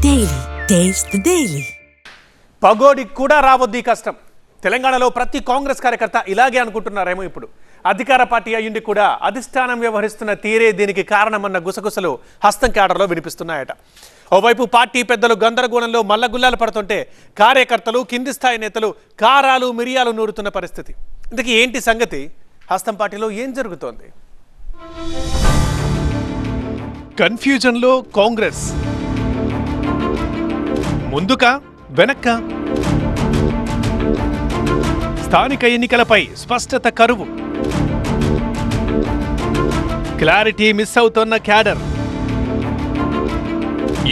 Daily. Taste the Daily. పగోడి కూడా రావద్ది కష్టం. తెలంగాణలో ప్రతి కాంగ్రెస్ కార్యకర్త ఇలాగే అనుకుంటున్నారేమో. ఇప్పుడు అధికార పార్టీ అయ్యుండి కూడా అధిష్టానం వ్యవహరిస్తున్న తీరే దీనికి కారణమన్న గుసగుసలు హస్తం క్యాడర్లో వినిపిస్తున్నాయట. ఓవైపు పార్టీ పెద్దలు గందరగోళంలో మల్లగుల్లాలు పడుతుంటే కార్యకర్తలు కింది స్థాయి నేతలు కారాలు మిరియాలు నూరుతున్న పరిస్థితి. ఇంతకీ ఏంటి సంగతి? హస్తం పార్టీలో ఏం జరుగుతోంది? కన్ఫ్యూజన్లో కాంగ్రెస్ ముందుకా వెనక్క? స్థానిక ఎన్నికలపై స్పష్టత కరువు, క్లారిటీ మిస్ అవుతోన్న క్యాడర్.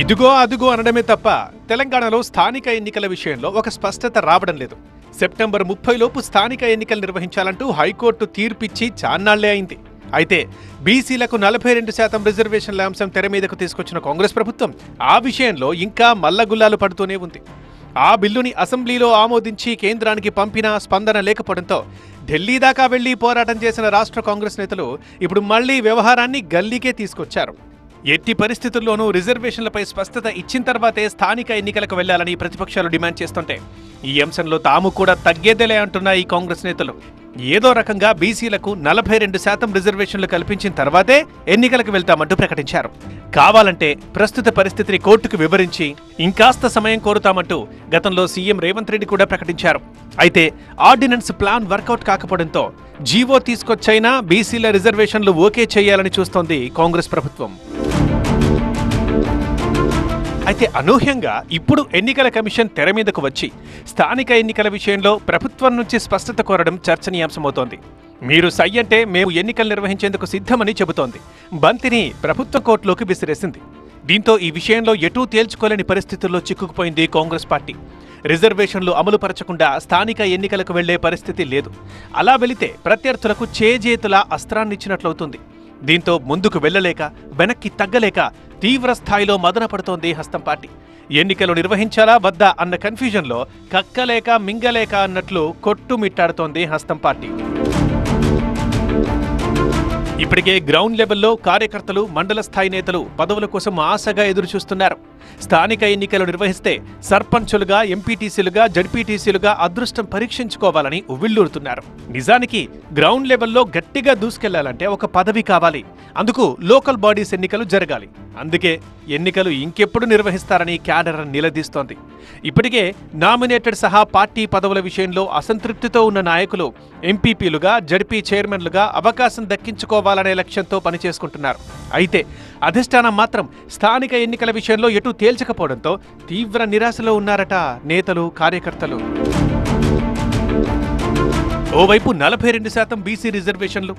ఇదిగో అదుగో అనడమే తప్ప తెలంగాణలో స్థానిక ఎన్నికల విషయంలో ఒక స్పష్టత రావడం లేదు. సెప్టెంబర్ 30 లోపు స్థానిక ఎన్నికలు నిర్వహించాలంటూ హైకోర్టు తీర్పిచ్చి చాన్నాళ్లే అయింది. అయితే బీసీలకు 42% రిజర్వేషన్ల అంశం తెర మీదకు తీసుకొచ్చిన కాంగ్రెస్ ప్రభుత్వం ఆ విషయంలో ఇంకా మల్లగుల్లాలు పడుతూనే ఉంది. ఆ బిల్లుని అసెంబ్లీలో ఆమోదించి కేంద్రానికి పంపినా స్పందన లేకపోవడంతో ఢిల్లీ దాకా వెళ్లి పోరాటం చేసిన రాష్ట్ర కాంగ్రెస్ నేతలు ఇప్పుడు మళ్లీ వ్యవహారాన్ని గల్లీకే తీసుకొచ్చారు. ఎట్టి పరిస్థితుల్లోనూ రిజర్వేషన్లపై స్పష్టత ఇచ్చిన తర్వాతే స్థానిక ఎన్నికలకు వెళ్లాలని ప్రతిపక్షాలు డిమాండ్ చేస్తుంటే ఈ అంశంలో తాము కూడా తగ్గేదేలే అంటున్న ఈ కాంగ్రెస్ నేతలు ఏదో రకంగా బీసీలకు 42% రిజర్వేషన్లు కల్పించిన తర్వాతే ఎన్నికలకు వెళ్తామంటూ ప్రకటించారు. కావాలంటే ప్రస్తుత పరిస్థితిని కోర్టుకు వివరించి ఇంకాస్త సమయం కోరుతామంటూ గతంలో సీఎం రేవంత్ రెడ్డి కూడా ప్రకటించారు. అయితే ఆర్డినెన్స్ ప్లాన్ వర్కౌట్ కాకపోవడంతో జీవో తీసుకొచ్చైనా బీసీల రిజర్వేషన్లు ఓకే చేయాలని చూస్తోంది కాంగ్రెస్ ప్రభుత్వం. అయితే అనూహ్యంగా ఇప్పుడు ఎన్నికల కమిషన్ తెర మీదకు వచ్చి స్థానిక ఎన్నికల విషయంలో ప్రభుత్వం నుంచి స్పష్టత కోరడం చర్చనీయాంశమవుతోంది. మీరు సై అంటే మేము ఎన్నికలు నిర్వహించేందుకు సిద్ధమని చెబుతోంది. బంతిని ప్రభుత్వ కోర్టులోకి విసిరేసింది. దీంతో ఈ విషయంలో ఎటూ తేల్చుకోలేని పరిస్థితుల్లో చిక్కుకుపోయింది కాంగ్రెస్ పార్టీ. రిజర్వేషన్లు అమలు పరచకుండా స్థానిక ఎన్నికలకు వెళ్లే పరిస్థితి లేదు. అలా వెళితే ప్రత్యర్థులకు చేజేతులా అస్త్రాన్నిచ్చినట్లవుతుంది. దీంతో ముందుకు వెళ్లలేక వెనక్కి తగ్గలేక తీవ్ర స్థాయిలో మదన పడుతోంది హస్తం పార్టీ. ఎన్నికలు నిర్వహించాలా వద్దా అన్న కన్ఫ్యూజన్లో కక్కలేక మింగలేక అన్నట్లు కొట్టుమిట్టాడుతోంది హస్తం పార్టీ. ఇప్పటికే గ్రౌండ్ లెవెల్లో కార్యకర్తలు మండల స్థాయి నేతలు పదవుల కోసం ఆశగా ఎదురుచూస్తున్నారు. స్థానిక ఎన్నికలు నిర్వహిస్తే సర్పంచులుగా, ఎంపీటీసీలుగా, జడ్పీటీసీలుగా అదృష్టం పరీక్షించుకోవాలని ఉవ్విళ్లూరుతున్నారు. నిజానికి గ్రౌండ్ లెవెల్లో గట్టిగా దూసుకెళ్లాలంటే ఒక పదవి కావాలి. అందుకు లోకల్ బాడీస్ ఎన్నికలు జరగాలి. అందుకే ఎన్నికలు ఇంకెప్పుడు నిర్వహిస్తారని క్యాడర్ నిలదీస్తోంది. ఇప్పటికే నామినేటెడ్ సహా పార్టీ పదవుల విషయంలో అసంతృప్తితో ఉన్న నాయకులు ఎంపీపీలుగా, జడ్పీ చైర్మన్లుగా అవకాశం దక్కించుకోవాలనే లక్ష్యంతో పనిచేసుకుంటున్నారు. అయితే అధిష్టానం మాత్రం స్థానిక ఎన్నికల విషయంలో ఎటూ తేల్చకపోవడంతో తీవ్ర నిరాశలో ఉన్నారట నేతలు, కార్యకర్తలు. ఓవైపు 42% బీసీ రిజర్వేషన్లు,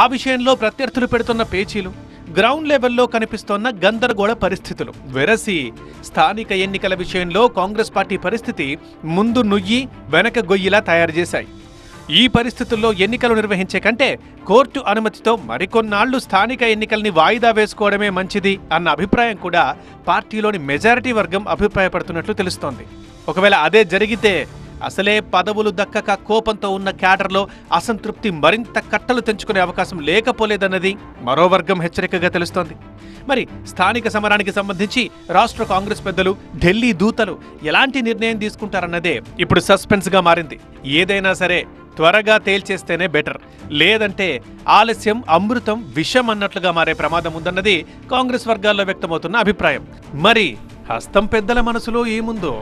ఆ విషయంలో ప్రత్యర్థులు పెడుతున్న పేచీలు, గ్రౌండ్ లెవెల్లో కనిపిస్తోన్న గందరగోళ పరిస్థితులు వెరసి స్థానిక ఎన్నికల విషయంలో కాంగ్రెస్ పార్టీ పరిస్థితి ముందు నుయ్యి వెనక గొయ్యిలా తయారు చేశాయి. ఈ పరిస్థితుల్లో ఎన్నికలు నిర్వహించే కంటే కోర్టు అనుమతితో మరికొన్నాళ్లు స్థానిక ఎన్నికల్ని వాయిదా వేసుకోవడమే మంచిది అన్న అభిప్రాయం కూడా పార్టీలోని మెజారిటీ వర్గం అభిప్రాయపడుతున్నట్లు తెలుస్తోంది. ఒకవేళ అదే జరిగితే అసలే పదవులు దక్కక కోపంతో ఉన్న క్యాడర్లో అసంతృప్తి మరింత కట్టలు తెంచుకునే అవకాశం లేకపోలేదన్నది మరో వర్గం హెచ్చరికగా తెలుస్తోంది. మరి స్థానిక సమరానికి సంబంధించి రాష్ట్ర కాంగ్రెస్ పెద్దలు, ఢిల్లీ దూతలు ఎలాంటి నిర్ణయం తీసుకుంటారన్నదే ఇప్పుడు సస్పెన్స్గా మారింది. ఏదైనా సరే త్వరగా తేల్చేస్తేనే బెటర్, లేదంటే ఆలస్యం అమృతం విషం అన్నట్లుగా మారే ప్రమాదం ఉందన్నది కాంగ్రెస్ వర్గాల్లో వ్యక్తమవుతున్న అభిప్రాయం. మరి హస్తం పెద్దల మనసులో ఏముందో?